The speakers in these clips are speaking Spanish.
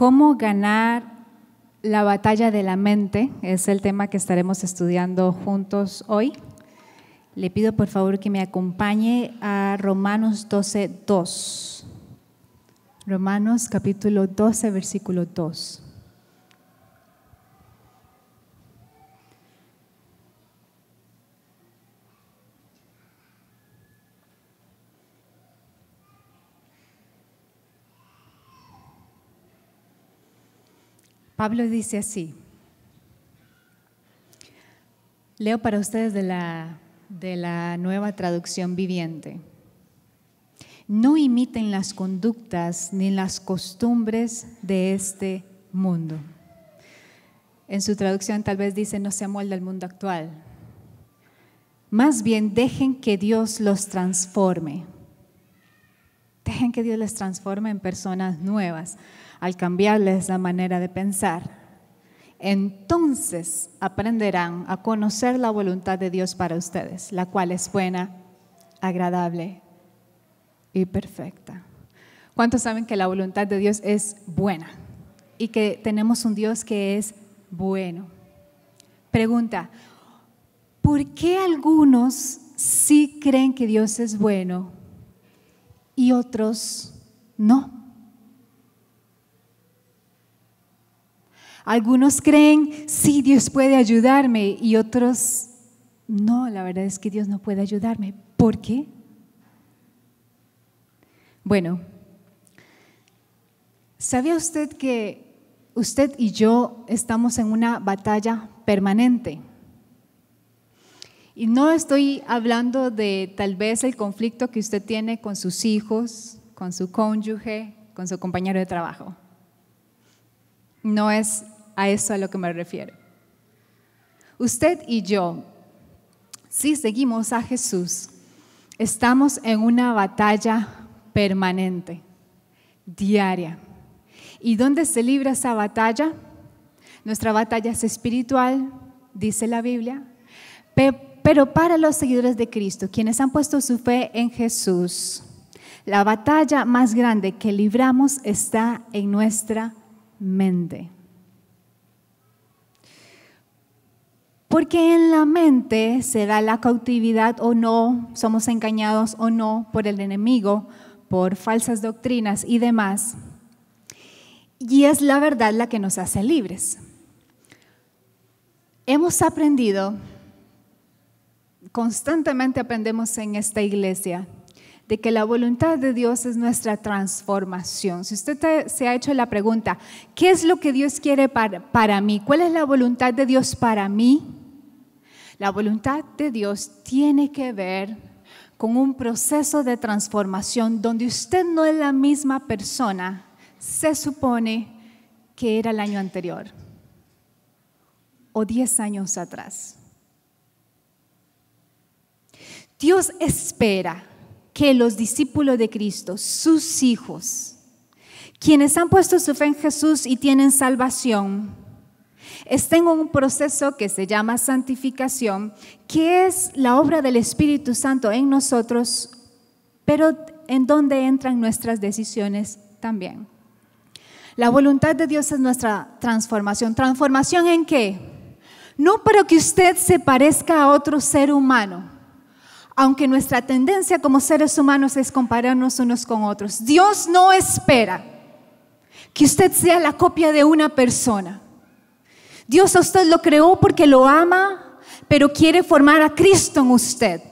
¿Cómo ganar la batalla de la mente? Es el tema que estaremos estudiando juntos hoy. Le pido por favor que me acompañe a Romanos 12:2. Romanos capítulo 12, versículo 2. Pablo dice así, leo para ustedes de la Nueva Traducción Viviente. No imiten las conductas ni las costumbres de este mundo. En su traducción tal vez dice no se amolda al mundo actual. Más bien dejen que Dios los transforme. Dejen que Dios les transforme en personas nuevas al cambiarles la manera de pensar. Entonces aprenderán a conocer la voluntad de Dios para ustedes, la cual es buena, agradable y perfecta. ¿Cuántos saben que la voluntad de Dios es buena y que tenemos un Dios que es bueno? Pregunta, ¿por qué algunos sí creen que Dios es bueno y otros no? Algunos creen, sí, Dios puede ayudarme y otros, no, la verdad es que Dios no puede ayudarme. ¿Por qué? Bueno, ¿sabía usted que usted y yo estamos en una batalla permanente? Y no estoy hablando de tal vez el conflicto que usted tiene con sus hijos, con su cónyuge, con su compañero de trabajo. No es a eso a lo que me refiero. Usted y yo, si seguimos a Jesús, estamos en una batalla permanente, diaria. ¿Y dónde se libra esa batalla? Nuestra batalla es espiritual, dice la Biblia, pero para los seguidores de Cristo, quienes han puesto su fe en Jesús, la batalla más grande que libramos está en nuestra mente. Porque en la mente se da la cautividad o no, somos engañados o no por el enemigo, por falsas doctrinas y demás. Y es la verdad la que nos hace libres. Hemos aprendido, constantemente aprendemos en esta iglesia, de que la voluntad de Dios es nuestra transformación. Si usted se ha hecho la pregunta, ¿qué es lo que Dios quiere para mí? ¿Cuál es la voluntad de Dios para mí? La voluntad de Dios tiene que ver con un proceso de transformación donde usted no es la misma persona, se supone que era el año anterior o 10 años atrás. Dios espera que los discípulos de Cristo, sus hijos, quienes han puesto su fe en Jesús y tienen salvación, estén en un proceso que se llama santificación, que es la obra del Espíritu Santo en nosotros, pero en donde entran nuestras decisiones también. La voluntad de Dios es nuestra transformación. ¿Transformación en qué? No para que usted se parezca a otro ser humano, aunque nuestra tendencia como seres humanos es compararnos unos con otros. Dios no espera que usted sea la copia de una persona. Dios a usted lo creó porque lo ama, pero quiere formar a Cristo en usted.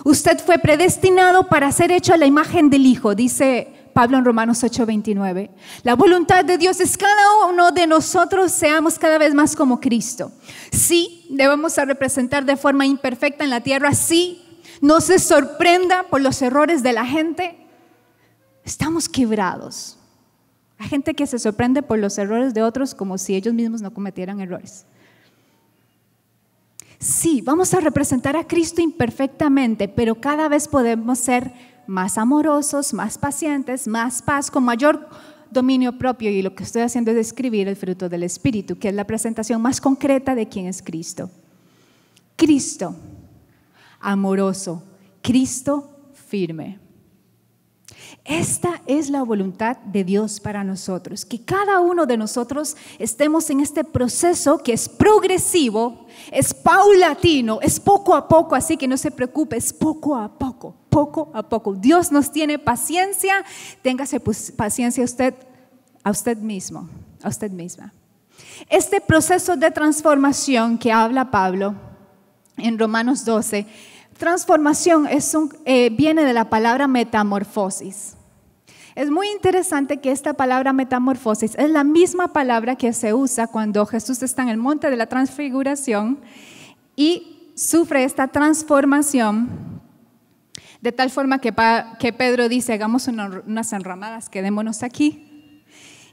Usted fue predestinado para ser hecho a la imagen del Hijo, dice Pablo en Romanos 8:29. La voluntad de Dios es que cada uno de nosotros seamos cada vez más como Cristo. Sí, debemos representar de forma imperfecta en la tierra, sí. No se sorprenda por los errores de la gente. Estamos quebrados. Hay gente que se sorprende por los errores de otros como si ellos mismos no cometieran errores. Sí, vamos a representar a Cristo imperfectamente, pero cada vez podemos ser más amorosos, más pacientes, más paz, con mayor dominio propio. Y lo que estoy haciendo es describir el fruto del Espíritu, que es la presentación más concreta de quién es Cristo. Cristo amoroso, Cristo firme. Esta es la voluntad de Dios para nosotros, que cada uno de nosotros estemos en este proceso que es progresivo, es paulatino, es poco a poco, así que no se preocupe, es poco a poco, poco a poco. Dios nos tiene paciencia, téngase paciencia a usted mismo, a usted misma. Este proceso de transformación que habla Pablo en Romanos 12, transformación viene de la palabra metamorfosis. Es muy interesante que esta palabra metamorfosis es la misma palabra que se usa cuando Jesús está en el monte de la transfiguración y sufre esta transformación, de tal forma que Pedro dice, hagamos unas enramadas, quedémonos aquí.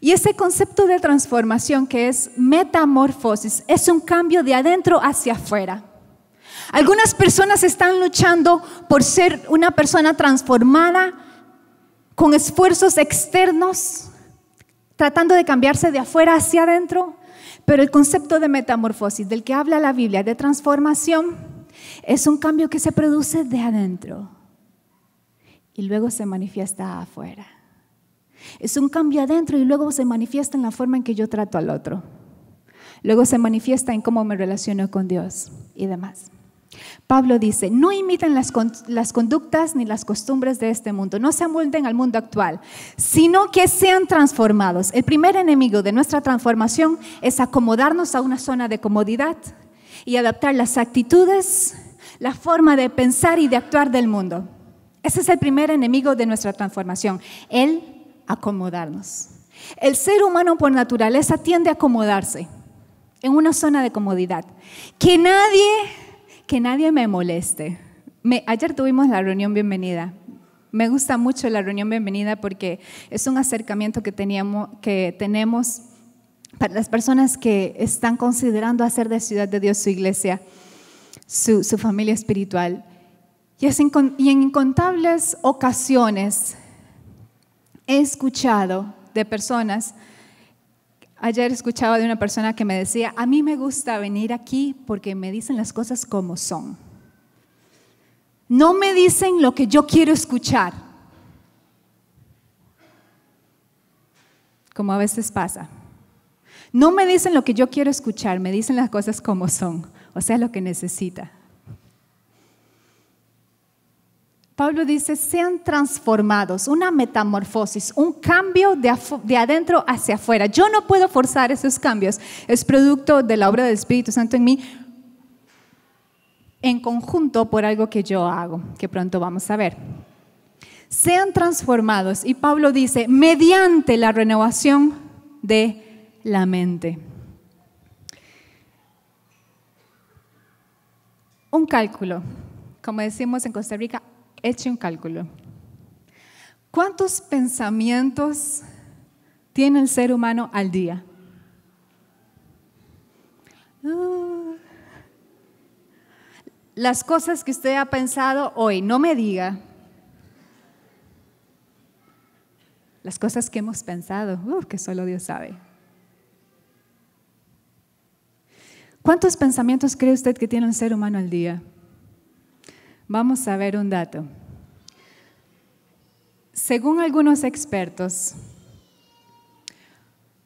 Y ese concepto de transformación que es metamorfosis es un cambio de adentro hacia afuera. Algunas personas están luchando por ser una persona transformada con esfuerzos externos, tratando de cambiarse de afuera hacia adentro, pero el concepto de metamorfosis del que habla la Biblia, de transformación, es un cambio que se produce de adentro y luego se manifiesta afuera. Es un cambio adentro y luego se manifiesta en la forma en que yo trato al otro. Luego se manifiesta en cómo me relaciono con Dios y demás. Pablo dice, no imiten las conductas ni las costumbres de este mundo, no se amolden al mundo actual, sino que sean transformados. El primer enemigo de nuestra transformación es acomodarnos a una zona de comodidad y adaptar las actitudes, la forma de pensar y de actuar del mundo. Ese es el primer enemigo de nuestra transformación, el acomodarnos. El ser humano por naturaleza tiende a acomodarse en una zona de comodidad, que nadie me moleste. Ayer tuvimos la reunión bienvenida. Me gusta mucho la reunión bienvenida porque es un acercamiento que tenemos para las personas que están considerando hacer de Ciudad de Dios su iglesia, su familia espiritual. Y en incontables ocasiones he escuchado de personas. Ayer escuchaba de una persona que me decía, a mí me gusta venir aquí porque me dicen las cosas como son. No me dicen lo que yo quiero escuchar, como a veces pasa. No me dicen lo que yo quiero escuchar, me dicen las cosas como son, o sea, lo que necesita. Pablo dice, sean transformados, una metamorfosis, un cambio de adentro hacia afuera. Yo no puedo forzar esos cambios, es producto de la obra del Espíritu Santo en mí, en conjunto por algo que yo hago, que pronto vamos a ver. Sean transformados, y Pablo dice, mediante la renovación de la mente. Un cálculo, como decimos en Costa Rica, eche un cálculo. ¿Cuántos pensamientos tiene el ser humano al día? Las cosas que usted ha pensado hoy, no me diga. Las cosas que hemos pensado, que solo Dios sabe. ¿Cuántos pensamientos cree usted que tiene el ser humano al día? Vamos a ver un dato. Según algunos expertos,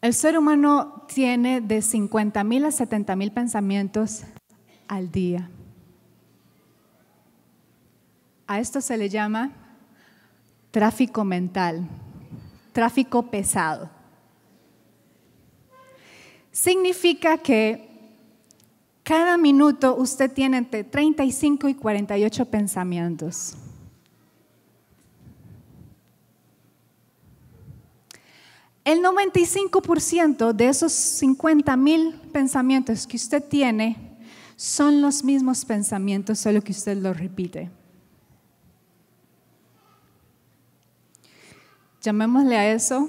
el ser humano tiene de 50,000 a 70,000 pensamientos al día. A esto se le llama tráfico mental, tráfico pesado. Significa que cada minuto usted tiene entre 35 y 48 pensamientos. El 95% de esos 50,000 pensamientos que usted tiene son los mismos pensamientos, solo que usted los repite. Llamémosle a eso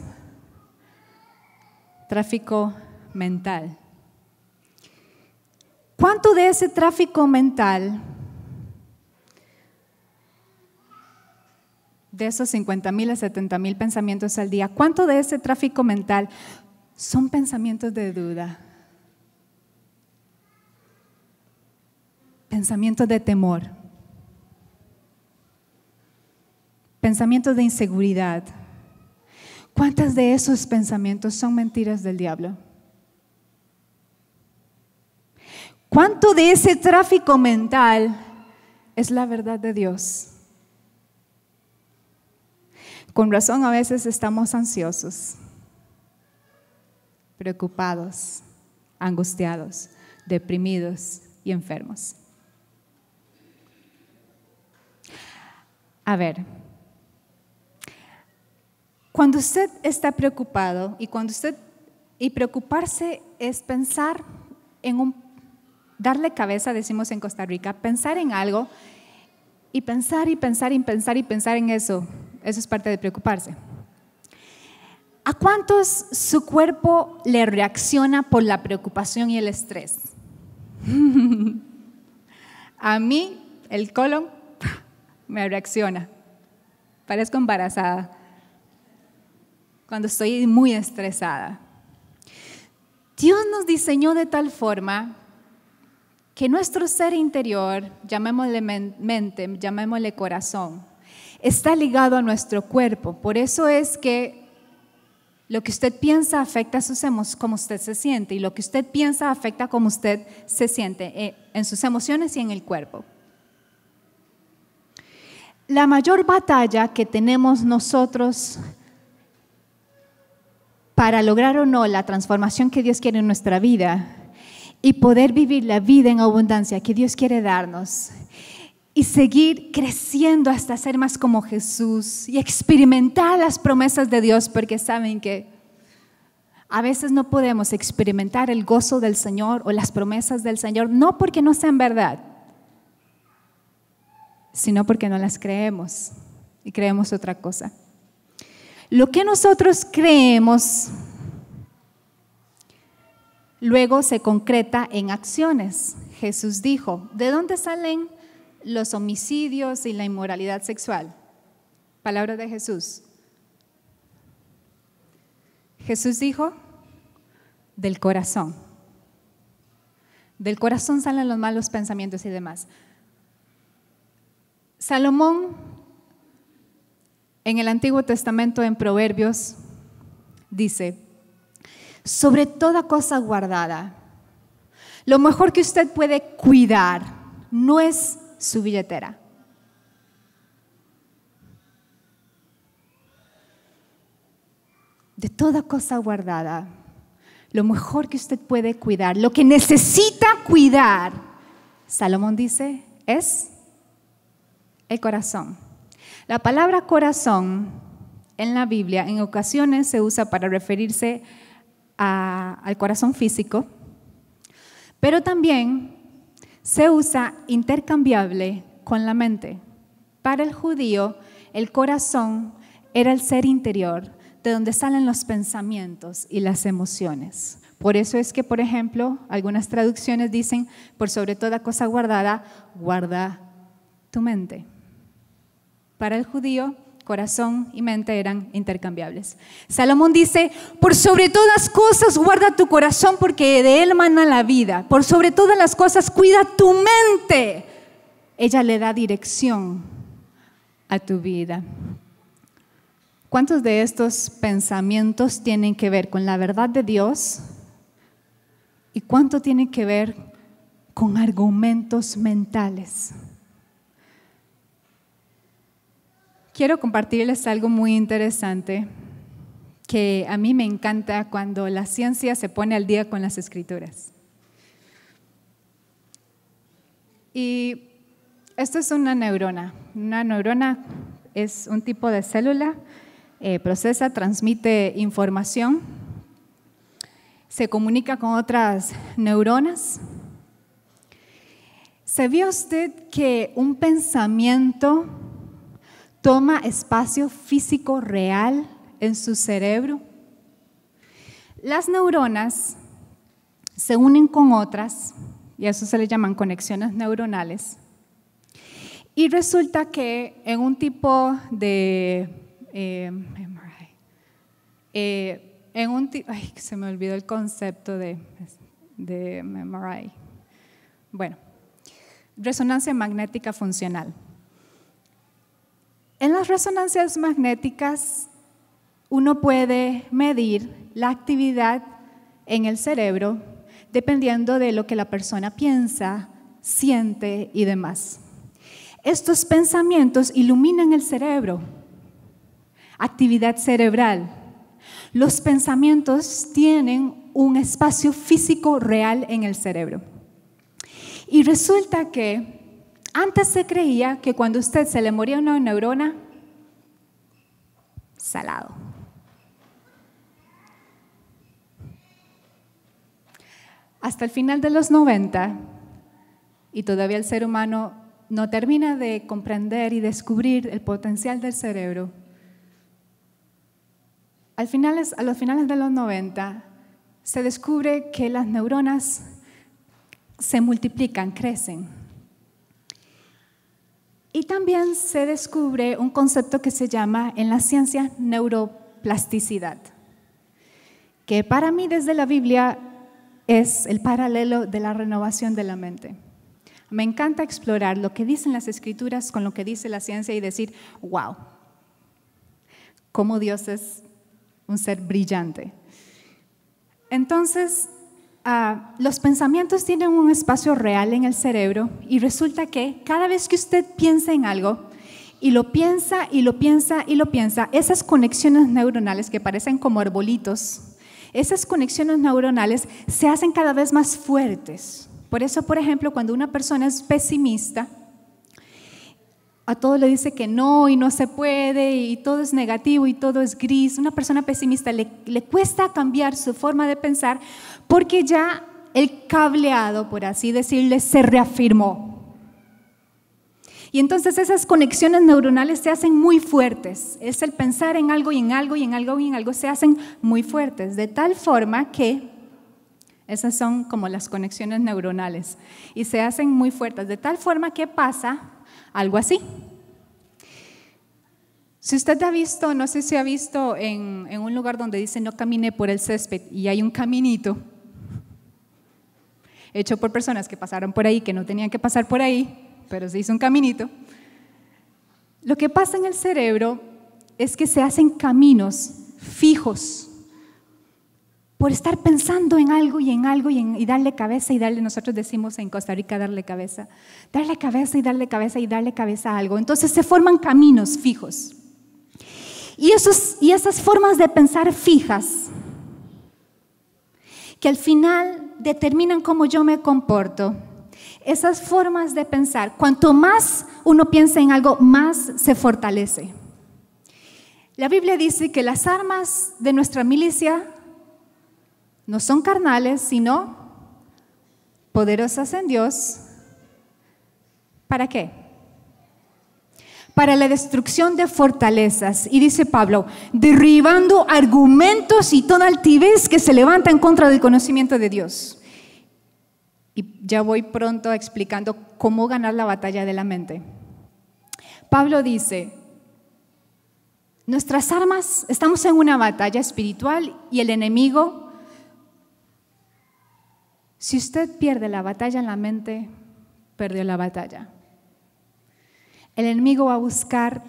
tráfico mental. ¿Cuánto de ese tráfico mental, de esos 50,000 a 70,000 pensamientos al día, cuánto de ese tráfico mental son pensamientos de duda, pensamientos de temor, pensamientos de inseguridad. ¿Cuántos de esos pensamientos son mentiras del diablo? ¿Cuánto de ese tráfico mental es la verdad de Dios? Con razón a veces estamos ansiosos, preocupados, angustiados, deprimidos y enfermos. A ver, cuando usted está preocupado y preocuparse es pensar en darle cabeza, decimos en Costa Rica, pensar en algo y pensar en eso es parte de preocuparse. ¿A cuántos su cuerpo le reacciona por la preocupación y el estrés? A mí el colon me reacciona, parezco embarazada cuando estoy muy estresada. Dios nos diseñó de tal forma que nuestro ser interior, llamémosle mente, llamémosle corazón, está ligado a nuestro cuerpo. Por eso es que lo que usted piensa afecta cómo usted se siente, y lo que usted piensa afecta cómo usted se siente en sus emociones y en el cuerpo. La mayor batalla que tenemos nosotros para lograr o no la transformación que Dios quiere en nuestra vida y poder vivir la vida en abundancia que Dios quiere darnos y seguir creciendo hasta ser más como Jesús y experimentar las promesas de Dios, porque saben que a veces no podemos experimentar el gozo del Señor o las promesas del Señor, no porque no sean verdad, sino porque no las creemos y creemos otra cosa. Lo que nosotros creemos luego se concreta en acciones. Jesús dijo, ¿de dónde salen los homicidios y la inmoralidad sexual? Palabra de Jesús. Jesús dijo, del corazón. Del corazón salen los malos pensamientos y demás. Salomón, en el Antiguo Testamento, en Proverbios, dice, sobre toda cosa guardada, lo mejor que usted puede cuidar no es su billetera. De toda cosa guardada, lo mejor que usted puede cuidar, lo que necesita cuidar, Salomón dice, es el corazón. La palabra corazón en la Biblia en ocasiones se usa para referirse al corazón físico, pero también se usa intercambiable con la mente. Para el judío, el corazón era el ser interior, de donde salen los pensamientos y las emociones. Por eso es que, por ejemplo, algunas traducciones dicen, por sobre toda cosa guardada, guarda tu mente. Para el judío, corazón y mente eran intercambiables. Salomón dice, por sobre todas cosas guarda tu corazón porque de él mana la vida. Por sobre todas las cosas cuida tu mente. Ella le da dirección a tu vida. ¿Cuántos de estos pensamientos tienen que ver con la verdad de Dios? ¿Y cuánto tienen que ver con argumentos mentales? Quiero compartirles algo muy interesante que a mí me encanta cuando la ciencia se pone al día con las escrituras. Y esto es una neurona. Una neurona es un tipo de célula, procesa, transmite información, se comunica con otras neuronas. ¿Sabía usted que un pensamiento toma espacio físico real en su cerebro? Las neuronas se unen con otras, y a eso se le llaman conexiones neuronales, y resulta que en un tipo de se me olvidó el concepto de MRI. Bueno, resonancia magnética funcional. En las resonancias magnéticas uno puede medir la actividad en el cerebro dependiendo de lo que la persona piensa, siente y demás. Estos pensamientos iluminan el cerebro, actividad cerebral. Los pensamientos tienen un espacio físico real en el cerebro. Y resulta que antes se creía que cuando a usted se le moría una neurona, salado. Hasta el final de los 90, y todavía el ser humano no termina de comprender y descubrir el potencial del cerebro, a los finales de los 90 se descubre que las neuronas se multiplican, crecen. Y también se descubre un concepto que se llama en la ciencia neuroplasticidad, que para mí desde la Biblia es el paralelo de la renovación de la mente. Me encanta explorar lo que dicen las Escrituras con lo que dice la ciencia y decir, wow, cómo Dios es un ser brillante. Entonces, los pensamientos tienen un espacio real en el cerebro y resulta que cada vez que usted piensa en algo y lo piensa y lo piensa y lo piensa, esas conexiones neuronales que parecen como arbolitos, esas conexiones neuronales se hacen cada vez más fuertes. Por eso, por ejemplo, cuando una persona es pesimista, a todo le dice que no y no se puede y todo es negativo y todo es gris. Una persona pesimista le cuesta cambiar su forma de pensar porque ya el cableado, por así decirle, se reafirmó. Y entonces esas conexiones neuronales se hacen muy fuertes. Es el pensar en algo y en algo y en algo y en algo se hacen muy fuertes, de tal forma que esas son como las conexiones neuronales y se hacen muy fuertes, de tal forma que pasa algo así. Si usted ha visto, no sé si ha visto en un lugar donde dice no camine por el césped y hay un caminito hecho por personas que pasaron por ahí, que no tenían que pasar por ahí, pero se hizo un caminito. Lo que pasa en el cerebro es que se hacen caminos fijos por estar pensando en algo y en algo y darle cabeza y darle, nosotros decimos en Costa Rica darle cabeza y darle cabeza y darle cabeza a algo. Entonces se forman caminos fijos. Y esas formas de pensar fijas, que al final determinan cómo yo me comporto, esas formas de pensar, cuanto más uno piensa en algo, más se fortalece. La Biblia dice que las armas de nuestra milicia no son carnales, sino poderosas en Dios. ¿Para qué? Para la destrucción de fortalezas. Y dice Pablo, derribando argumentos y toda altivez que se levanta en contra del conocimiento de Dios. Y ya voy pronto explicando cómo ganar la batalla de la mente. Pablo dice, nuestras armas, estamos en una batalla espiritual y el enemigo, si usted pierde la batalla en la mente, perdió la batalla. El enemigo va a buscar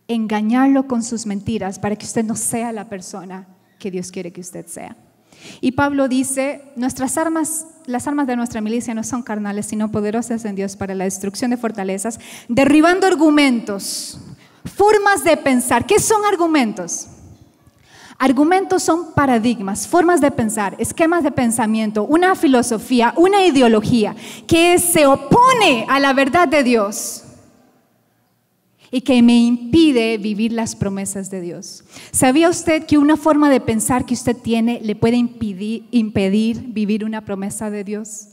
engañarlo con sus mentiras para que usted no sea la persona que Dios quiere que usted sea. Y Pablo dice, las armas de nuestra milicia no son carnales, sino poderosas en Dios para la destrucción de fortalezas, derribando argumentos, formas de pensar. ¿Qué son argumentos? Argumentos son paradigmas, formas de pensar, esquemas de pensamiento, una filosofía, una ideología que se opone a la verdad de Dios y que me impide vivir las promesas de Dios. ¿Sabía usted que una forma de pensar que usted tiene le puede impedir vivir una promesa de Dios?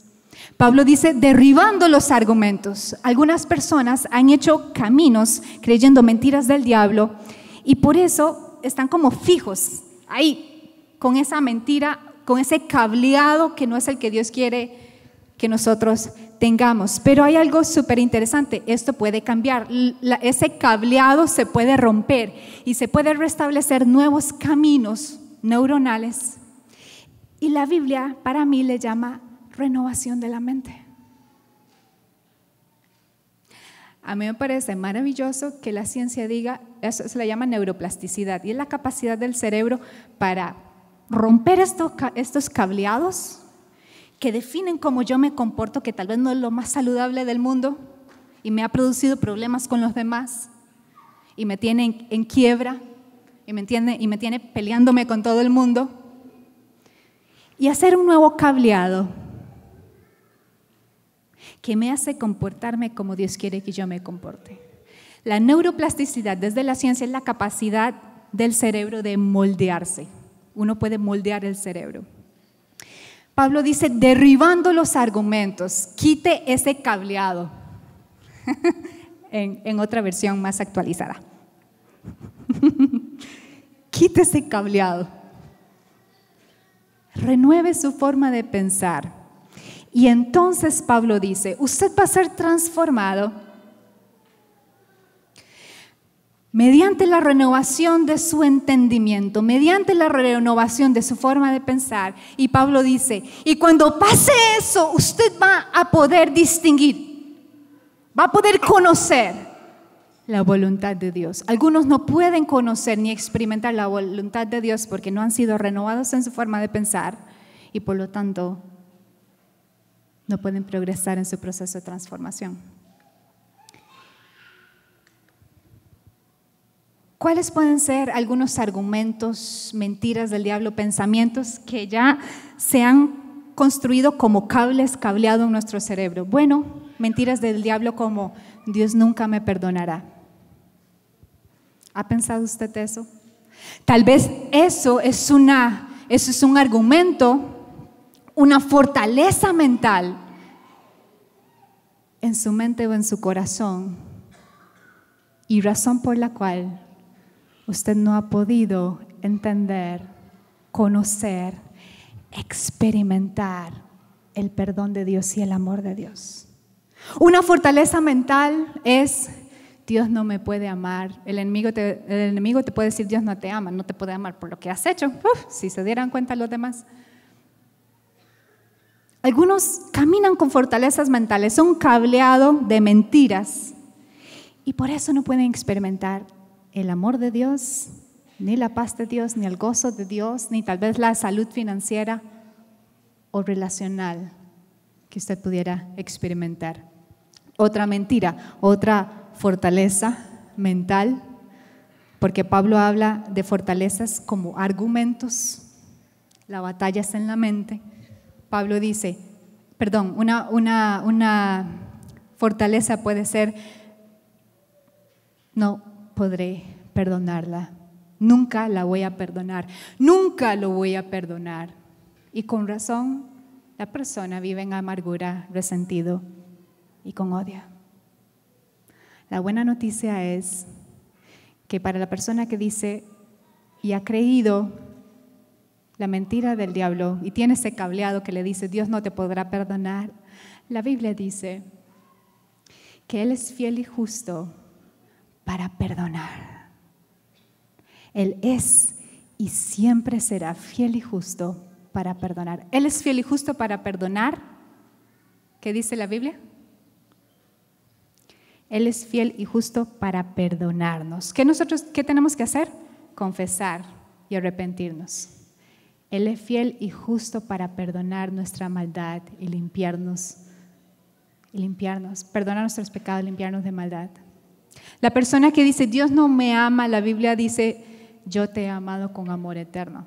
Pablo dice, derribando los argumentos. Algunas personas han hecho caminos creyendo mentiras del diablo y por eso están como fijos ahí, con esa mentira, con ese cableado que no es el que Dios quiere que nosotros tengamos. Pero hay algo súper interesante, esto puede cambiar, ese cableado se puede romper y se puede restablecer nuevos caminos neuronales. Y la Biblia para mí le llama renovación de la mente. A mí me parece maravilloso que la ciencia diga, eso se le llama neuroplasticidad, y es la capacidad del cerebro para romper estos cableados que definen cómo yo me comporto, que tal vez no es lo más saludable del mundo y me ha producido problemas con los demás y me tiene en quiebra y me tiene peleándome con todo el mundo, y hacer un nuevo cableado que me hace comportarme como Dios quiere que yo me comporte. La neuroplasticidad desde la ciencia es la capacidad del cerebro de moldearse. Uno puede moldear el cerebro. Pablo dice, derribando los argumentos, quite ese cableado. en otra versión más actualizada. Quite ese cableado. Renueve su forma de pensar. Y entonces Pablo dice, usted va a ser transformado mediante la renovación de su entendimiento, mediante la renovación de su forma de pensar. Y Pablo dice, y cuando pase eso, usted va a poder distinguir, va a poder conocer la voluntad de Dios. Algunos no pueden conocer ni experimentar la voluntad de Dios porque no han sido renovados en su forma de pensar y por lo tanto no pueden progresar en su proceso de transformación. ¿Cuáles pueden ser algunos argumentos, mentiras del diablo, pensamientos que ya se han construido como cables cableados en nuestro cerebro? Bueno, mentiras del diablo como Dios nunca me perdonará. ¿Ha pensado usted eso? Tal vez eso es un argumento, una fortaleza mental en su mente o en su corazón, y razón por la cual usted no ha podido entender, conocer, experimentar el perdón de Dios y el amor de Dios. Una fortaleza mental es: Dios no me puede amar. El enemigo te puede decir: Dios no te ama, no te puede amar por lo que has hecho. Si se dieran cuenta los demás. Algunos caminan con fortalezas mentales, son cableado de mentiras y por eso no pueden experimentar el amor de Dios, ni la paz de Dios, ni el gozo de Dios, ni tal vez la salud financiera o relacional que usted pudiera experimentar. Otra mentira, otra fortaleza mental, porque Pablo habla de fortalezas como argumentos. La batalla está en la mente. Pablo dice, una fortaleza puede ser: no podré perdonarla, nunca la voy a perdonar, nunca lo voy a perdonar. Y con razón, la persona vive en amargura, resentido y con odio. La buena noticia es que para la persona que dice y ha creído la mentira del diablo y tiene ese cableado que le dice: Dios no te podrá perdonar, la Biblia dice que Él es fiel y justo para perdonar. Él es y siempre será fiel y justo para perdonar. Él es fiel y justo para perdonar. ¿Qué dice la Biblia? Él es fiel y justo para perdonarnos. ¿Qué tenemos que hacer? Confesar y arrepentirnos. Él es fiel y justo para perdonar nuestra maldad y limpiarnos, perdonar nuestros pecados, limpiarnos de maldad. La persona que dice: Dios no me ama, la Biblia dice: yo te he amado con amor eterno.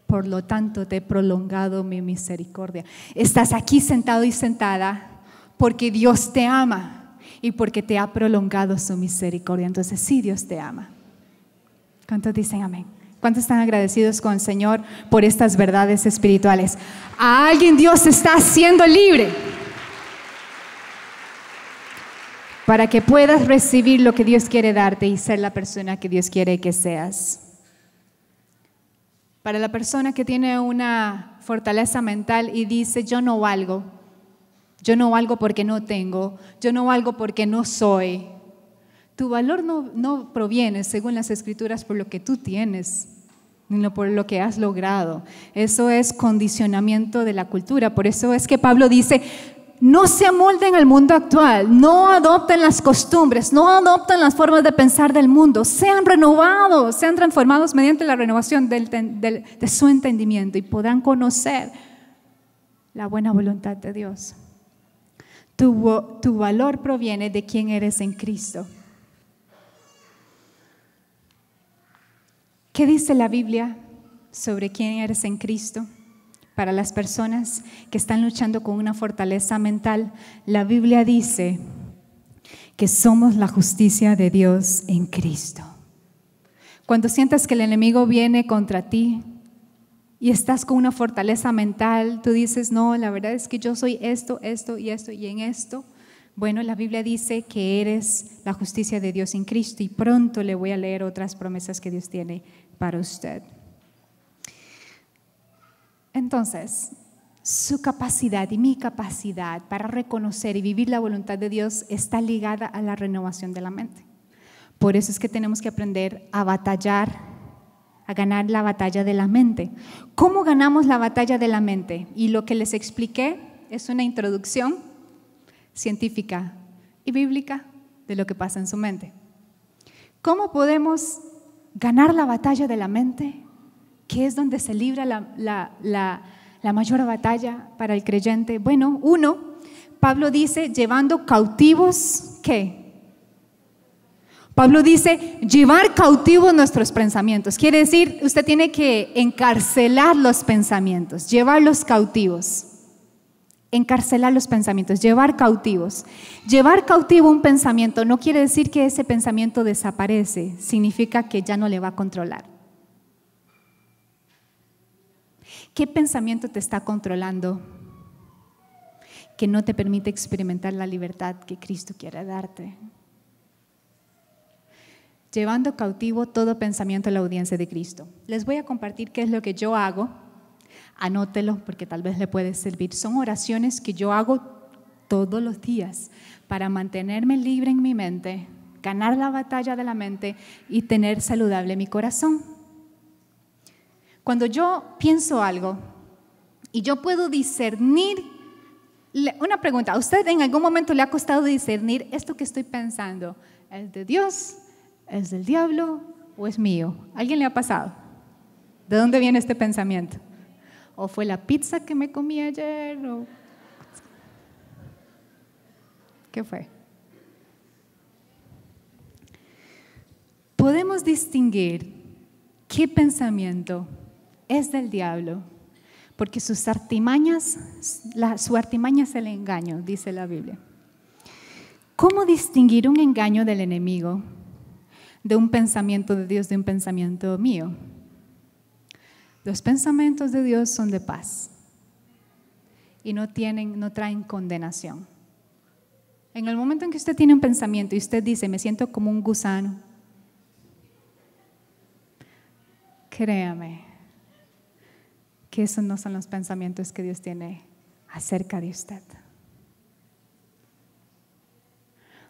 Por lo tanto, te he prolongado mi misericordia. Estás aquí sentado y sentada porque Dios te ama y porque te ha prolongado su misericordia. Entonces, sí, Dios te ama. ¿Cuántos dicen amén? ¿Cuántos están agradecidos con el Señor por estas verdades espirituales? A alguien Dios está haciendo libre para que puedas recibir lo que Dios quiere darte y ser la persona que Dios quiere que seas. Para la persona que tiene una fortaleza mental y dice: yo no valgo porque no tengo, yo no valgo porque no soy. Tu valor no proviene, según las Escrituras, por lo que tú tienes, ni por lo que has logrado. Eso es condicionamiento de la cultura. Por eso es que Pablo dice: no se amolden al mundo actual, no adopten las costumbres, no adopten las formas de pensar del mundo, sean renovados, sean transformados mediante la renovación de su entendimiento y podrán conocer la buena voluntad de Dios. Tu valor proviene de quién eres en Cristo. ¿Qué dice la Biblia sobre quién eres en Cristo? Para las personas que están luchando con una fortaleza mental, la Biblia dice que somos la justicia de Dios en Cristo. Cuando sientas que el enemigo viene contra ti y estás con una fortaleza mental, tú dices, no, la verdad es que yo soy esto, esto y esto y en esto. Bueno, la Biblia dice que eres la justicia de Dios en Cristo y pronto le voy a leer otras promesas que Dios tiene para usted. Entonces, su capacidad y mi capacidad para reconocer y vivir la voluntad de Dios está ligada a la renovación de la mente. Por eso es que tenemos que aprender a batallar, a ganar la batalla de la mente. ¿Cómo ganamos la batalla de la mente? Y lo que les expliqué es una introducción científica y bíblica de lo que pasa en su mente. ¿Cómo podemos ganar la batalla de la mente? ¿Qué es donde se libra la mayor batalla para el creyente? Bueno, Pablo dice, llevando cautivos, ¿qué? Pablo dice, llevar cautivos nuestros pensamientos. Quiere decir, usted tiene que encarcelar los pensamientos, llevarlos cautivos. Encarcelar los pensamientos, llevar cautivos. Llevar cautivo un pensamiento no quiere decir que ese pensamiento desaparece, significa que ya no le va a controlar. ¿Qué pensamiento te está controlando que no te permite experimentar la libertad que Cristo quiere darte? Llevando cautivo todo pensamiento a la audiencia de Cristo. Les voy a compartir qué es lo que yo hago. Anótelo porque tal vez le puede servir. Son oraciones que yo hago todos los días para mantenerme libre en mi mente, ganar la batalla de la mente y tener saludable mi corazón. Cuando yo pienso algo y yo puedo discernir, una pregunta, ¿a usted en algún momento le ha costado discernir esto que estoy pensando? ¿Es de Dios? ¿Es del diablo? ¿O es mío? ¿A alguien le ha pasado? ¿De dónde viene este pensamiento? ¿O fue la pizza que me comí ayer? ¿O qué fue? Podemos distinguir qué pensamiento es del diablo, porque su artimaña es el engaño, dice la Biblia. ¿Cómo distinguir un engaño del enemigo de un pensamiento de Dios, de un pensamiento mío? Los pensamientos de Dios son de paz y no traen condenación. En el momento en que usted tiene un pensamiento y usted dice, me siento como un gusano, créame que esos no son los pensamientos que Dios tiene acerca de usted.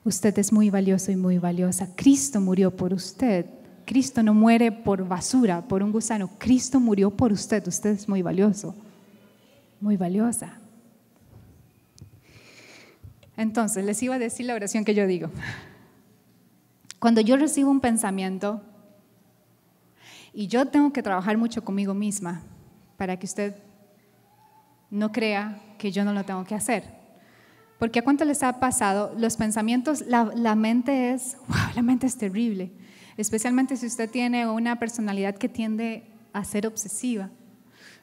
Usted es muy valioso y muy valiosa. Cristo murió por usted. Cristo no muere por basura, por un gusano. Cristo murió por usted. Usted es muy valioso, muy valiosa. Entonces, les iba a decir la oración que yo digo. Cuando yo recibo un pensamiento, y yo tengo que trabajar mucho conmigo misma, para que usted no crea que yo no lo tengo que hacer. Porque ¿a cuánto les ha pasado? Los pensamientos, la mente es terrible. Especialmente si usted tiene una personalidad que tiende a ser obsesiva,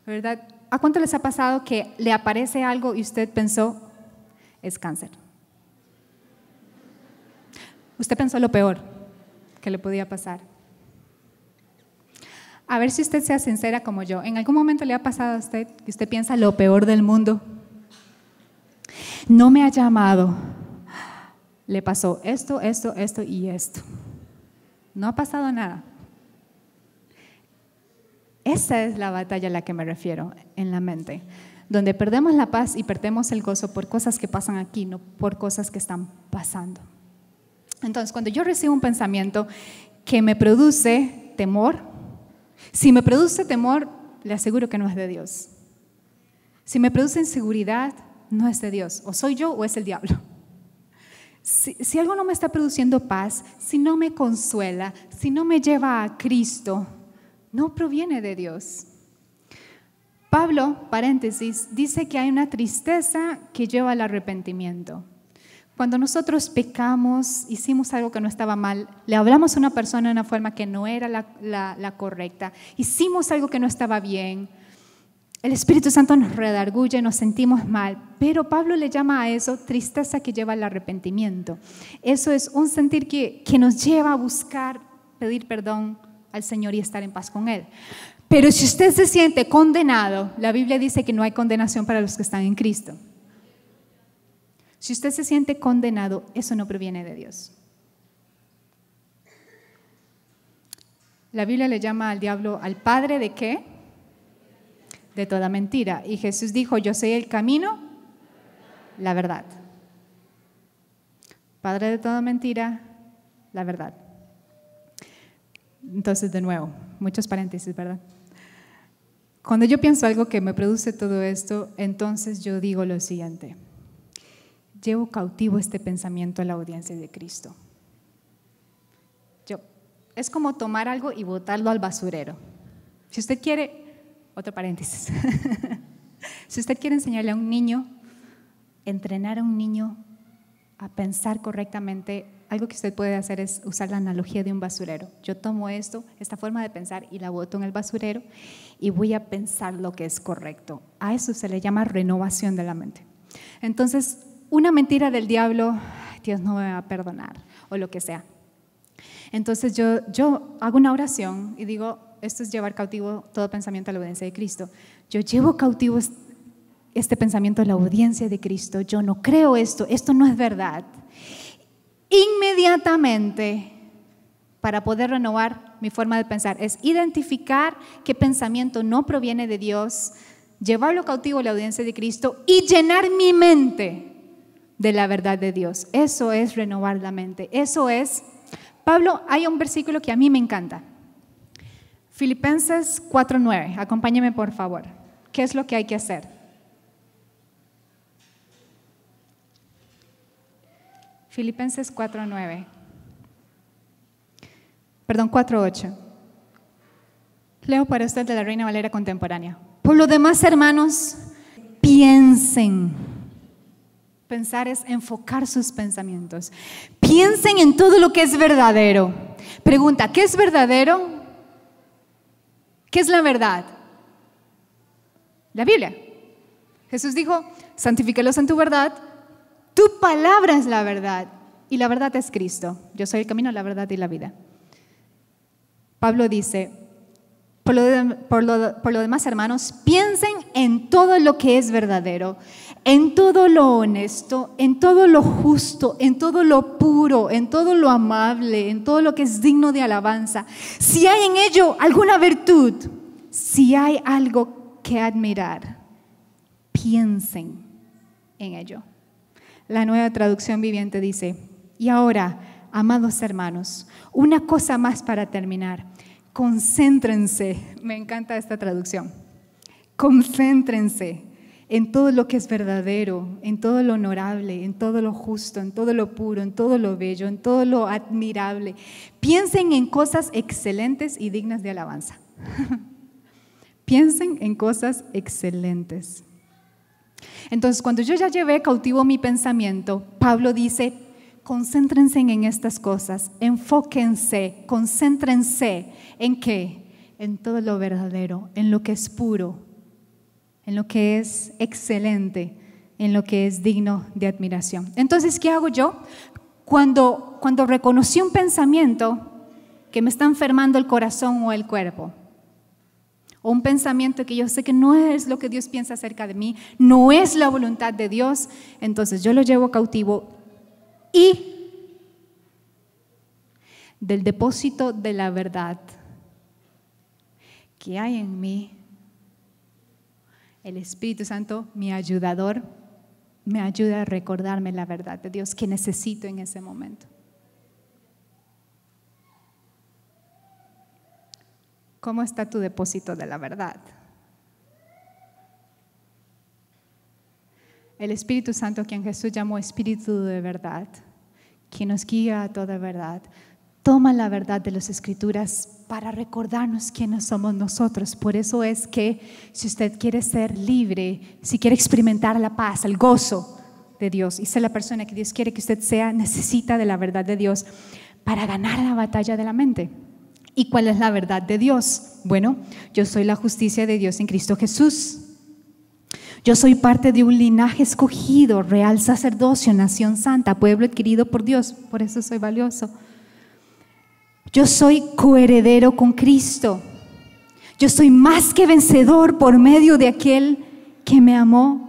¿verdad? ¿A cuánto les ha pasado que le aparece algo y usted pensó, es cáncer? Usted pensó lo peor que le podía pasar. A ver si usted sea sincera como yo. ¿En algún momento le ha pasado a usted que usted piensa lo peor del mundo? No me ha llamado. Le pasó esto y esto. No ha pasado nada. Esa es la batalla a la que me refiero en la mente, donde perdemos la paz y perdemos el gozo por cosas que pasan aquí, no por cosas que están pasando. Entonces, cuando yo recibo un pensamiento que me produce temor, si me produce temor, le aseguro que no es de Dios. Si me produce inseguridad, no es de Dios. O soy yo o es el diablo. Si algo no me está produciendo paz, si no me consuela, si no me lleva a Cristo, no proviene de Dios. Pablo, paréntesis, dice que hay una tristeza que lleva al arrepentimiento. Cuando nosotros pecamos, hicimos algo que no estaba mal, le hablamos a una persona de una forma que no era la correcta, hicimos algo que no estaba bien, el Espíritu Santo nos redarguye, nos sentimos mal, pero Pablo le llama a eso tristeza que lleva al arrepentimiento. Eso es un sentir que nos lleva a buscar, pedir perdón al Señor y estar en paz con Él. Pero si usted se siente condenado, la Biblia dice que no hay condenación para los que están en Cristo. Si usted se siente condenado, eso no proviene de Dios. La Biblia le llama al diablo al padre ¿de qué? De toda mentira. Y Jesús dijo, yo soy el camino, la verdad. Padre de toda mentira, la verdad. Entonces, de nuevo, muchos paréntesis, ¿verdad? Cuando yo pienso algo que me produce todo esto, entonces yo digo lo siguiente: llevo cautivo este pensamiento a la audiencia de Cristo. Es como tomar algo y botarlo al basurero. Si usted quiere, otro paréntesis, si usted quiere enseñarle a un niño, entrenar a un niño a pensar correctamente, algo que usted puede hacer es usar la analogía de un basurero. Yo tomo esta forma de pensar y la boto en el basurero y voy a pensar lo que es correcto. A eso se le llama renovación de la mente. Entonces, una mentira del diablo, Dios no me va a perdonar, o lo que sea. Entonces yo hago una oración y digo, esto es llevar cautivo todo pensamiento a la obediencia de Cristo. Yo llevo cautivo este pensamiento a la obediencia de Cristo. Yo no creo esto no es verdad. Inmediatamente, para poder renovar mi forma de pensar, es identificar qué pensamiento no proviene de Dios, llevarlo cautivo a la audiencia de Cristo y llenar mi mente de la verdad de Dios. Eso es renovar la mente. Eso es, Pablo, hay un versículo que a mí me encanta. Filipenses 4:9. Acompáñeme, por favor. ¿Qué es lo que hay que hacer? Filipenses 4:9. Perdón, 4:8. Leo para usted de la Reina Valera contemporánea. Por lo demás, hermanos, piensen. Pensar es enfocar sus pensamientos. Piensen en todo lo que es verdadero. Pregunta, ¿qué es verdadero? ¿Qué es la verdad? La Biblia. Jesús dijo, santifícalos en tu verdad. Tu palabra es la verdad. Y la verdad es Cristo. Yo soy el camino, la verdad y la vida. Pablo dice, por lo demás, hermanos, piensen en todo lo que es verdadero, en todo lo honesto, en todo lo justo, en todo lo puro, en todo lo amable, en todo lo que es digno de alabanza. Si hay en ello alguna virtud, si hay algo que admirar, piensen en ello. La Nueva Traducción Viviente dice, y ahora, amados hermanos, una cosa más para terminar. Concéntrense, me encanta esta traducción, concéntrense en todo lo que es verdadero, en todo lo honorable, en todo lo justo, en todo lo puro, en todo lo bello, en todo lo admirable. Piensen en cosas excelentes y dignas de alabanza. Piensen en cosas excelentes. Entonces, cuando yo ya llevé cautivo mi pensamiento, Pablo dice, concéntrense en estas cosas, enfóquense, concéntrense ¿en qué? En todo lo verdadero, en lo que es puro, en lo que es excelente, en lo que es digno de admiración. Entonces, ¿qué hago yo? Cuando reconocí un pensamiento que me está enfermando el corazón o el cuerpo, o un pensamiento que yo sé que no es lo que Dios piensa acerca de mí, no es la voluntad de Dios, entonces yo lo llevo cautivo y del depósito de la verdad que hay en mí, el Espíritu Santo, mi ayudador, me ayuda a recordarme la verdad de Dios que necesito en ese momento. ¿Cómo está tu depósito de la verdad? El Espíritu Santo, quien Jesús llamó Espíritu de verdad, quien nos guía a toda verdad, toma la verdad de las Escrituras para recordarnos quiénes somos nosotros. Por eso es que si usted quiere ser libre, si quiere experimentar la paz, el gozo de Dios y ser la persona que Dios quiere que usted sea, necesita de la verdad de Dios para ganar la batalla de la mente. ¿Y cuál es la verdad de Dios? Bueno, yo soy la justicia de Dios en Cristo Jesús. Yo soy parte de un linaje escogido, real sacerdocio, nación santa, pueblo adquirido por Dios, por eso soy valioso. Yo soy coheredero con Cristo. Yo soy más que vencedor por medio de aquel que me amó.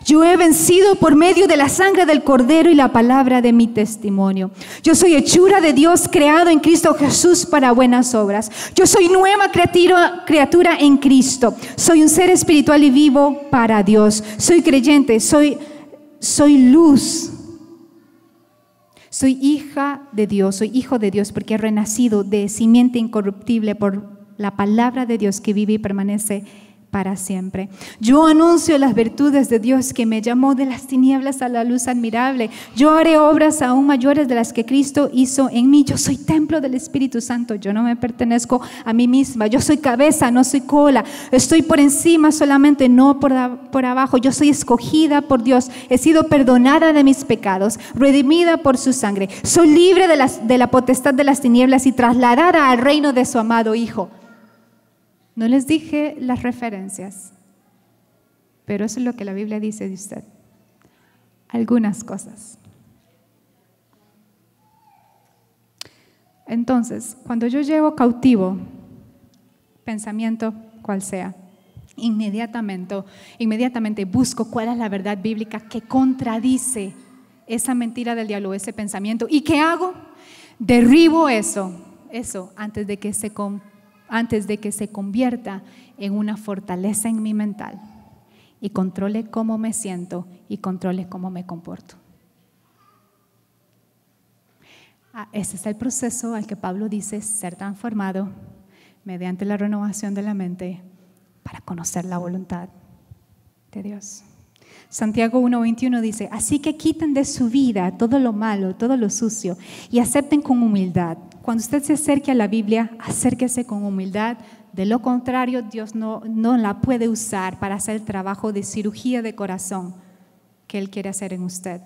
Yo he vencido por medio de la sangre del Cordero y la palabra de mi testimonio. Yo soy hechura de Dios, creado en Cristo Jesús para buenas obras. Yo soy nueva criatura en Cristo. Soy un ser espiritual y vivo para Dios. Soy creyente, soy luz. Soy hija de Dios, soy hijo de Dios porque he renacido de simiente incorruptible por la palabra de Dios que vive y permanece para siempre. Yo anuncio las virtudes de Dios que me llamó de las tinieblas a la luz admirable. Yo haré obras aún mayores de las que Cristo hizo en mí. Yo soy templo del Espíritu Santo. Yo no me pertenezco a mí misma. Yo soy cabeza, no soy cola. Estoy por encima solamente, no por abajo. Yo soy escogida por Dios. He sido perdonada de mis pecados, redimida por su sangre. Soy libre de la potestad de las tinieblas y trasladada al reino de su amado Hijo. No les dije las referencias, pero eso es lo que la Biblia dice de usted. Algunas cosas. Entonces, cuando yo llevo cautivo pensamiento cual sea, inmediatamente busco cuál es la verdad bíblica que contradice esa mentira del diablo, ese pensamiento. ¿Y qué hago? Derribo eso antes de que se convierta en una fortaleza en mi mental y controle cómo me siento y controle cómo me comporto. Ese es el proceso al que Pablo dice ser transformado mediante la renovación de la mente para conocer la voluntad de Dios. Santiago 1:21 dice: así que quiten de su vida todo lo malo, todo lo sucio y acepten con humildad. Cuando usted se acerque a la Biblia, acérquese con humildad. De lo contrario, Dios no la puede usar para hacer el trabajo de cirugía de corazón que Él quiere hacer en usted.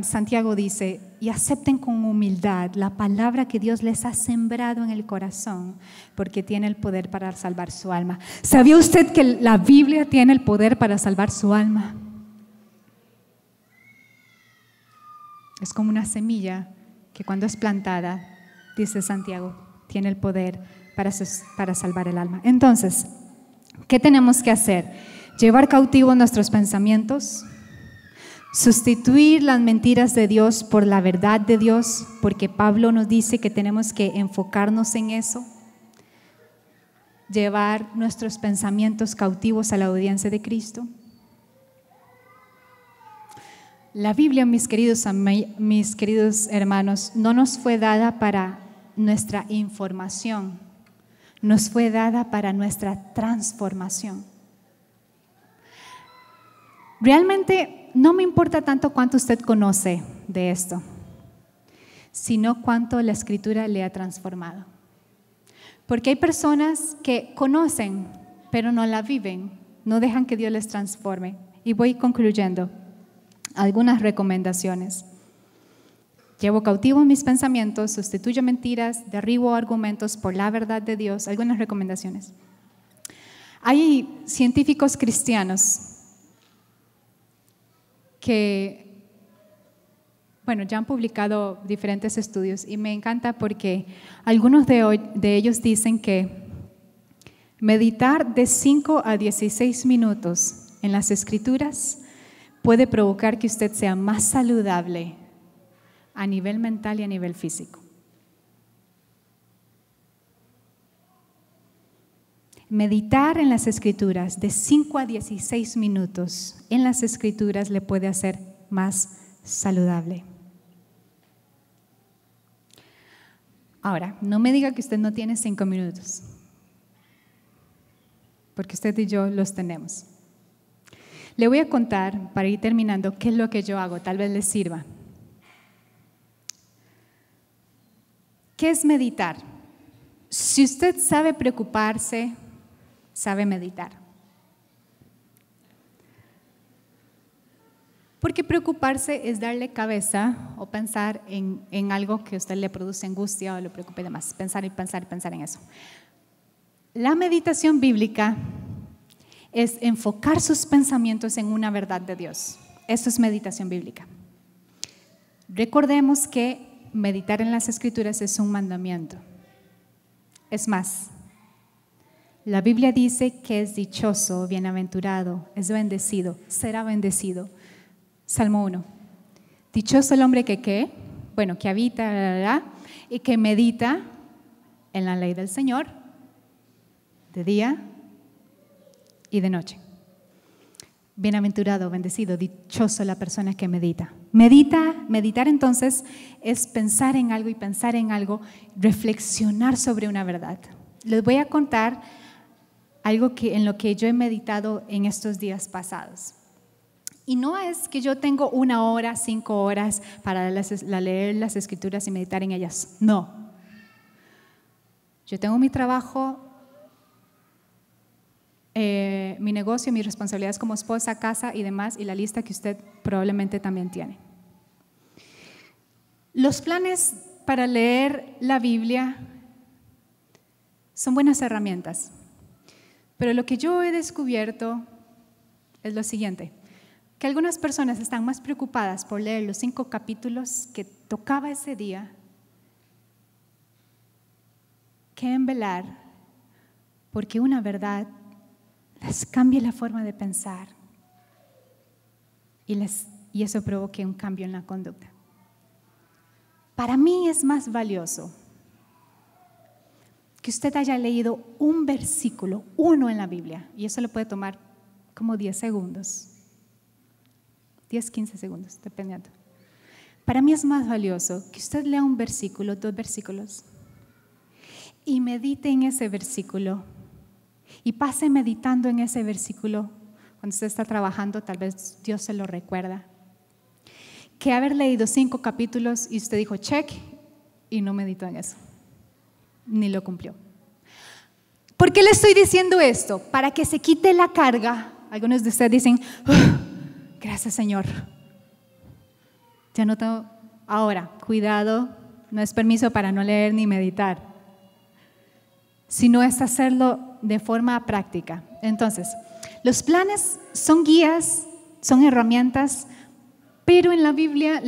Santiago dice: y acepten con humildad la palabra que Dios les ha sembrado en el corazón, porque tiene el poder para salvar su alma. ¿Sabía usted que la Biblia tiene el poder para salvar su alma? Es como una semilla que cuando es plantada, dice Santiago, tiene el poder para salvar el alma. Entonces, ¿qué tenemos que hacer? Llevar cautivos nuestros pensamientos, sustituir las mentiras de Dios por la verdad de Dios, porque Pablo nos dice que tenemos que enfocarnos en eso. Llevar nuestros pensamientos cautivos a la obediencia de Cristo. La Biblia, mis queridos hermanos, no nos fue dada para nuestra información, nos fue dada para nuestra transformación. Realmente no me importa tanto cuánto usted conoce de esto, sino cuánto la Escritura le ha transformado. Porque hay personas que conocen, pero no la viven, no dejan que Dios les transforme. Y voy concluyendo. Algunas recomendaciones. Llevo cautivo mis pensamientos, sustituyo mentiras, derribo argumentos por la verdad de Dios. Algunas recomendaciones. Hay científicos cristianos que, ya han publicado diferentes estudios y me encanta porque algunos de ellos dicen que meditar de 5 a 16 minutos en las Escrituras puede provocar que usted sea más saludable a nivel mental y a nivel físico. Meditar en las Escrituras de 5 a 16 minutos en las Escrituras le puede hacer más saludable. Ahora, no me diga que usted no tiene 5 minutos, porque usted y yo los tenemos. Le voy a contar, para ir terminando, qué es lo que yo hago, tal vez les sirva. ¿Qué es meditar? Si usted sabe preocuparse, sabe meditar. Porque preocuparse es darle cabeza o pensar en algo que a usted le produce angustia o le preocupe de más. Pensar y pensar y pensar en eso. La meditación bíblica es enfocar sus pensamientos en una verdad de Dios. Eso es meditación bíblica. Recordemos que meditar en las Escrituras es un mandamiento. Es más, la Biblia dice que es dichoso, bienaventurado, es bendecido, será bendecido. Salmo 1. Dichoso el hombre que ¿qué? Bueno, que habita y que medita en la ley del Señor de día y de noche. Bienaventurado, bendecido, dichoso la persona que medita. Meditar entonces es pensar en algo y pensar en algo, reflexionar sobre una verdad. Les voy a contar algo en lo que yo he meditado en estos días pasados. Y no es que yo tengo 1 hora, 5 horas para leer las Escrituras y meditar en ellas. No. Yo tengo mi trabajo, mi negocio, mis responsabilidades como esposa, casa y demás, y la lista que usted probablemente también tiene. Los planes para leer la Biblia son buenas herramientas, pero lo que yo he descubierto es lo siguiente: que algunas personas están más preocupadas por leer los 5 capítulos que tocaba ese día que en velar porque una verdad les cambie la forma de pensar y eso provoque un cambio en la conducta. Para mí es más valioso que usted haya leído un versículo, uno en la Biblia, y eso le puede tomar como 10 segundos. 10, 15 segundos, dependiendo. Para mí es más valioso que usted lea un versículo, 2 versículos, y medite en ese versículo, y pase meditando en ese versículo cuando usted está trabajando, tal vez Dios se lo recuerda, que haber leído 5 capítulos y usted dijo check y no meditó en eso, ni lo cumplió. ¿Por qué le estoy diciendo esto? Para que se quite la carga. Algunos de ustedes dicen, gracias Señor, ya no tengo. Ahora, cuidado, no es permiso para no leer ni meditar, sino es hacerlo de forma práctica. Entonces, los planes son guías, son herramientas, pero en la Biblia,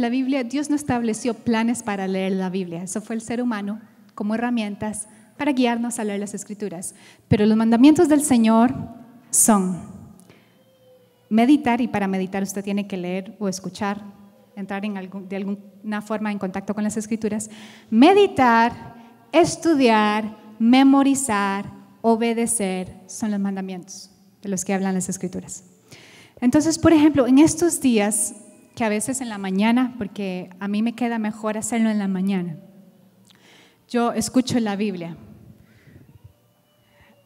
Dios no estableció planes para leer la Biblia. Eso fue el ser humano como herramientas para guiarnos a leer las Escrituras. Pero los mandamientos del Señor son meditar, y para meditar usted tiene que leer o escuchar, entrar de alguna forma en contacto con las Escrituras. Meditar, estudiar, memorizar, obedecer son los mandamientos de los que hablan las Escrituras. Entonces, por ejemplo, en estos días, que a veces en la mañana, porque a mí me queda mejor hacerlo en la mañana, yo escucho la Biblia.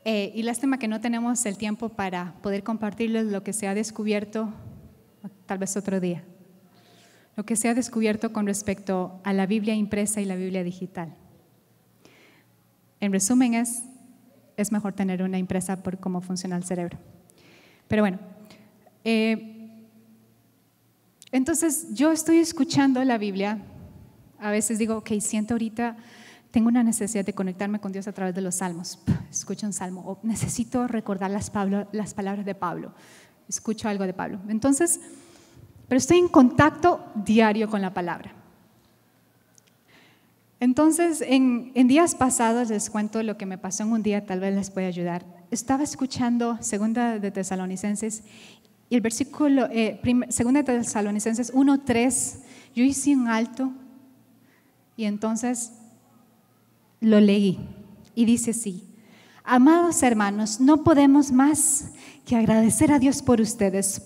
Y lástima que no tenemos el tiempo para poder compartirles lo que se ha descubierto, tal vez otro día, lo que se ha descubierto con respecto a la Biblia impresa y la Biblia digital. En resumen, es mejor tener una impresa por cómo funciona el cerebro. Pero bueno, entonces yo estoy escuchando la Biblia. A veces digo, ok, siento ahorita, tengo una necesidad de conectarme con Dios a través de los salmos. Escucho un salmo, o necesito recordar las palabras de Pablo. Escucho algo de Pablo. Entonces, pero estoy en contacto diario con la palabra. Entonces, en días pasados les cuento lo que me pasó en un día, tal vez les pueda ayudar. Estaba escuchando 2 de Tesalonicenses y el versículo, 2 de Tesalonicenses 1:3, yo hice un alto y entonces lo leí y dice así: amados hermanos, no podemos más que agradecer a Dios por ustedes,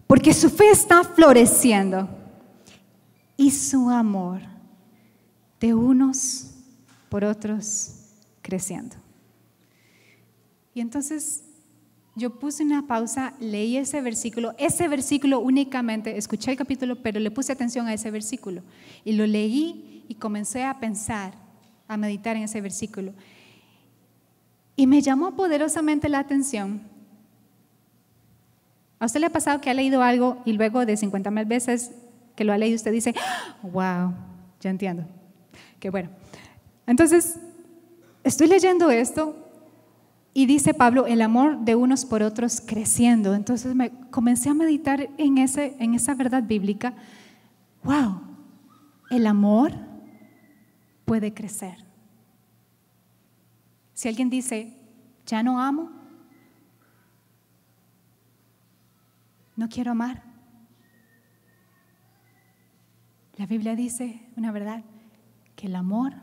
porque su fe está floreciendo y su amor de unos por otros creciendo. Y entonces Yo puse una pausa, leí ese versículo únicamente, escuché el capítulo, pero le puse atención a ese versículo. Y lo leí y comencé a pensar, a meditar en ese versículo. Y me llamó poderosamente la atención. ¿A usted le ha pasado que ha leído algo y luego de 50,000 veces que lo ha leído usted dice, wow, ya entiendo? Qué bueno. Entonces, estoy leyendo esto y dice Pablo, el amor de unos por otros creciendo. Entonces me comencé a meditar en esa verdad bíblica. Wow, el amor puede crecer. Si alguien dice, ya no amo, no quiero amar, la Biblia dice una verdad, que el amor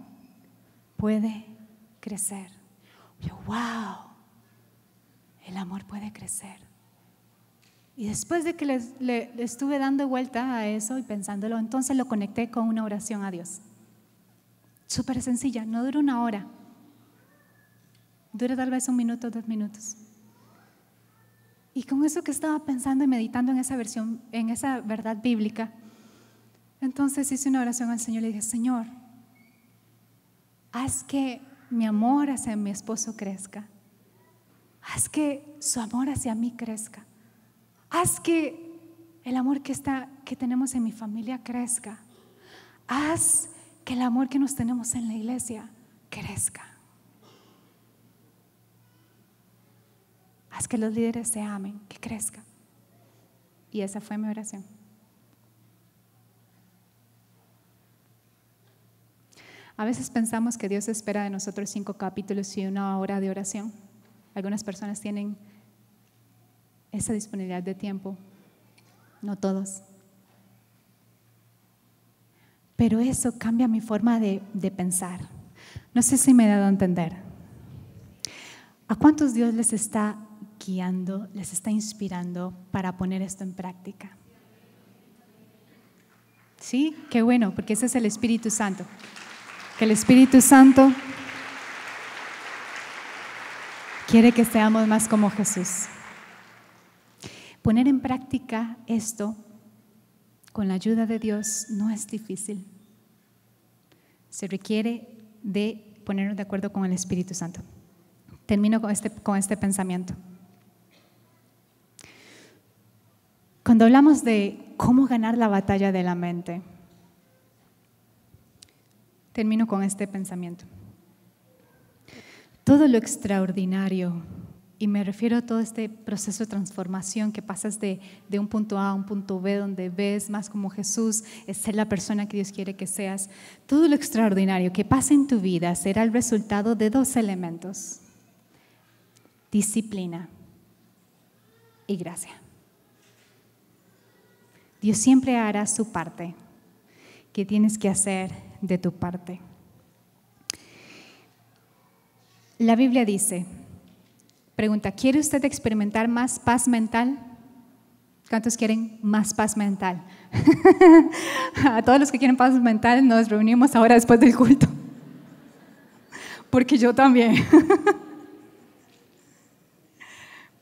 puede crecer. Yo, wow, el amor puede crecer. Y después de que le estuve dando vuelta a eso y pensándolo, entonces lo conecté con una oración a Dios. Súper sencilla, no dura 1 hora. Dura tal vez 1 minuto, 2 minutos. Y con eso que estaba pensando y meditando en esa verdad bíblica, entonces hice una oración al Señor y le dije, Señor, haz que mi amor hacia mi esposo crezca. Haz que su amor hacia mí crezca. Haz que el amor que tenemos en mi familia crezca. Haz que el amor que nos tenemos en la iglesia crezca. Haz que los líderes se amen, que crezca. Y esa fue mi oración. A veces pensamos que Dios espera de nosotros 5 capítulos y 1 hora de oración. Algunas personas tienen esa disponibilidad de tiempo, no todos. Pero eso cambia mi forma de pensar. No sé si me he dado a entender. ¿A cuántos Dios les está guiando, les está inspirando para poner esto en práctica? Sí, qué bueno, porque ese es el Espíritu Santo. Que el Espíritu Santo quiere que seamos más como Jesús. Poner en práctica esto con la ayuda de Dios no es difícil. Se requiere de ponernos de acuerdo con el Espíritu Santo. Termino con este pensamiento. Cuando hablamos de cómo ganar la batalla de la mente, termino con este pensamiento. Todo lo extraordinario, y me refiero a todo este proceso de transformación que pasas de un punto A a un punto B, donde ves más como Jesús, es ser la persona que Dios quiere que seas. Todo lo extraordinario que pasa en tu vida será el resultado de 2 elementos: disciplina y gracia. Dios siempre hará su parte. ¿Qué tienes que hacer de tu parte? La Biblia dice, pregunta, ¿quiere usted experimentar más paz mental? ¿Cuántos quieren más paz mental? A todos los que quieren paz mental nos reunimos ahora después del culto, porque yo también.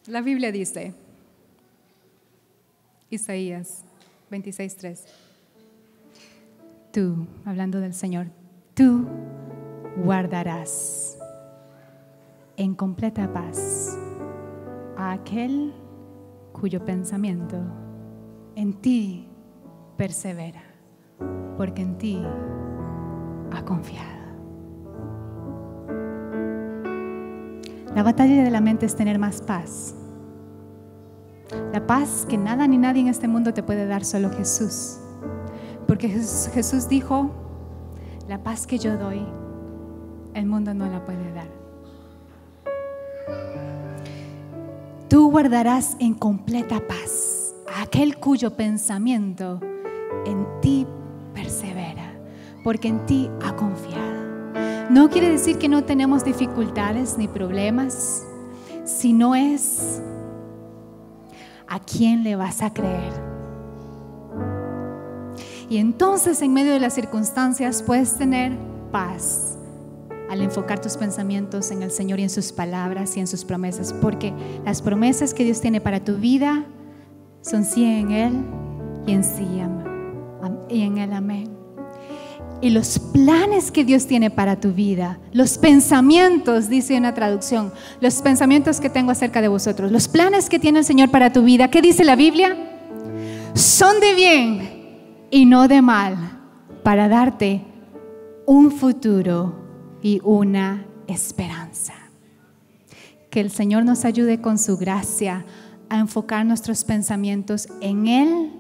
La Biblia dice, Isaías 26:3, tú, hablando del Señor, tú guardarás en completa paz a aquel cuyo pensamiento en ti persevera, porque en ti ha confiado. La batalla de la mente es tener más paz. La paz que nada ni nadie en este mundo te puede dar, solo Jesús. Porque Jesús dijo, la paz que yo doy, el mundo no la puede dar. Tú guardarás en completa paz a aquel cuyo pensamiento en ti persevera, porque en ti ha confiado. No quiere decir que no tenemos dificultades ni problemas, sino es a quién le vas a creer. Y entonces en medio de las circunstancias puedes tener paz, al enfocar tus pensamientos en el Señor y en sus palabras y en sus promesas, porque las promesas que Dios tiene para tu vida son sí en Él y en sí y en Él, amén. Y los planes que Dios tiene para tu vida, los pensamientos, dice una traducción, los pensamientos que tengo acerca de vosotros, los planes que tiene el Señor para tu vida, ¿qué dice la Biblia? Son de bien y no de mal, para darte un futuro y una esperanza. Que el Señor nos ayude con su gracia a enfocar nuestros pensamientos en Él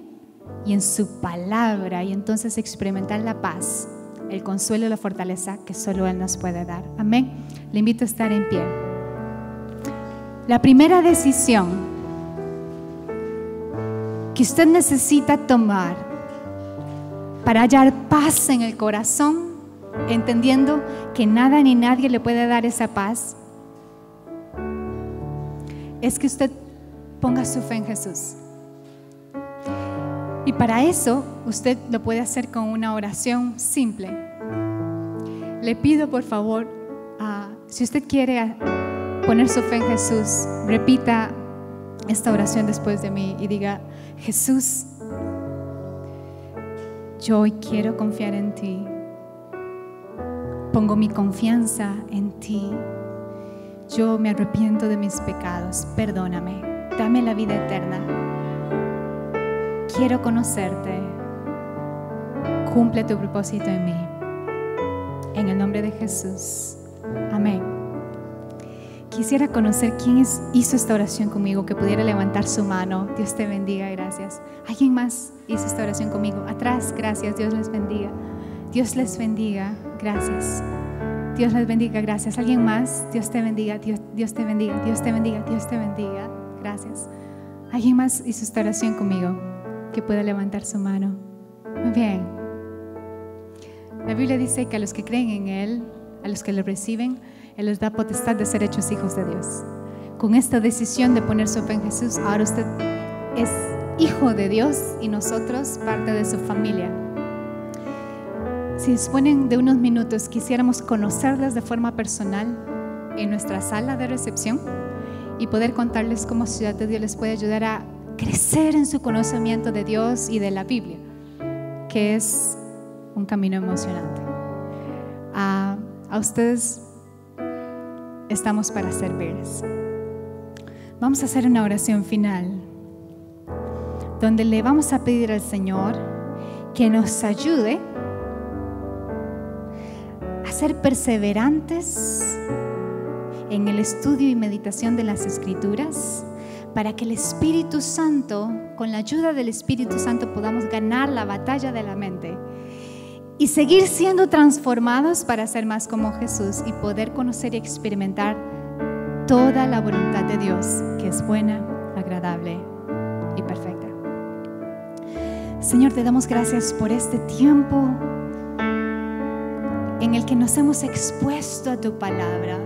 y en su palabra, y entonces experimentar la paz, el consuelo y la fortaleza que solo Él nos puede dar. Amén. Le invito a estar en pie. La primera decisión que usted necesita tomar para hallar paz en el corazón, entendiendo que nada ni nadie le puede dar esa paz, es que usted ponga su fe en Jesús. Y para eso usted lo puede hacer con una oración simple. Le pido por favor, si usted quiere poner su fe en Jesús, repita esta oración después de mí y diga: Jesús, yo hoy quiero confiar en ti. Pongo mi confianza en ti. Yo me arrepiento de mis pecados. Perdóname. Dame la vida eterna. Quiero conocerte. Cumple tu propósito en mí. En el nombre de Jesús. Amén. Quisiera conocer quién hizo esta oración conmigo, que pudiera levantar su mano. Dios te bendiga, gracias. ¿Alguien más hizo esta oración conmigo? Atrás, gracias. Dios les bendiga. Dios les bendiga, gracias. Dios les bendiga, gracias. ¿Alguien más? Dios te bendiga, Dios te bendiga, Dios te bendiga, Dios te bendiga, gracias. ¿Alguien más hizo esta oración conmigo que pueda levantar su mano? Muy bien. La Biblia dice que a los que creen en Él, a los que lo reciben, Él les da potestad de ser hechos hijos de Dios. Con esta decisión de poner su fe en Jesús, ahora usted es hijo de Dios y nosotros parte de su familia. Si disponen de unos minutos, quisiéramos conocerles de forma personal en nuestra sala de recepción y poder contarles cómo Ciudad de Dios les puede ayudar a crecer en su conocimiento de Dios y de la Biblia, que es un camino emocionante. A ustedes estamos para servirles. Vamos a hacer una oración final donde le vamos a pedir al Señor que nos ayude a ser perseverantes en el estudio y meditación de las Escrituras, para que el Espíritu Santo, con la ayuda del Espíritu Santo, podamos ganar la batalla de la mente y seguir siendo transformados para ser más como Jesús y poder conocer y experimentar toda la voluntad de Dios, que es buena, agradable y perfecta. Señor, te damos gracias por este tiempo en el que nos hemos expuesto a tu palabra.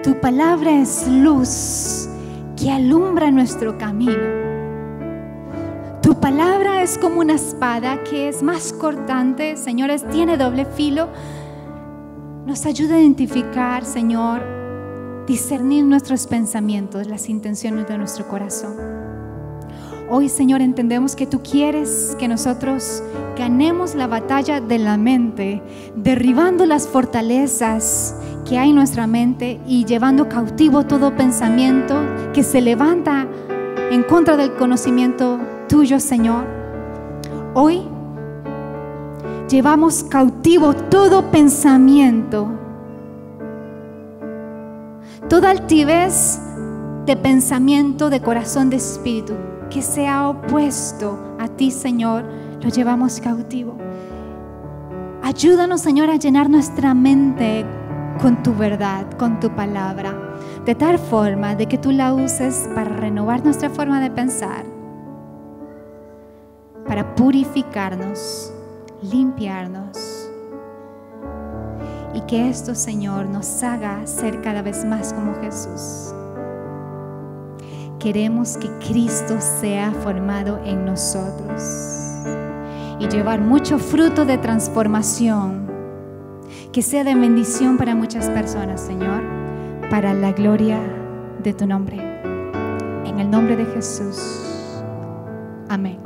Tu palabra es luz que alumbra nuestro camino. Tu palabra es como una espada que es más cortante, Señor, tiene doble filo. Nos ayuda a identificar, Señor, discernir nuestros pensamientos, las intenciones de nuestro corazón. Hoy, Señor, entendemos que tú quieres que nosotros ganemos la batalla de la mente, derribando las fortalezas que hay en nuestra mente y llevando cautivo todo pensamiento que se levanta en contra del conocimiento tuyo, Señor. Hoy llevamos cautivo todo pensamiento, toda altivez de pensamiento, de corazón, de espíritu que sea opuesto a ti, Señor, lo llevamos cautivo. Ayúdanos, Señor, a llenar nuestra mente con tu verdad, con tu palabra, de tal forma de que tú la uses para renovar nuestra forma de pensar, para purificarnos, limpiarnos, y que esto, Señor, nos haga ser cada vez más como Jesús. Queremos que Cristo sea formado en nosotros y llevar mucho fruto de transformación. que sea de bendición para muchas personas, Señor, para la gloria de tu nombre. En el nombre de Jesús. Amén.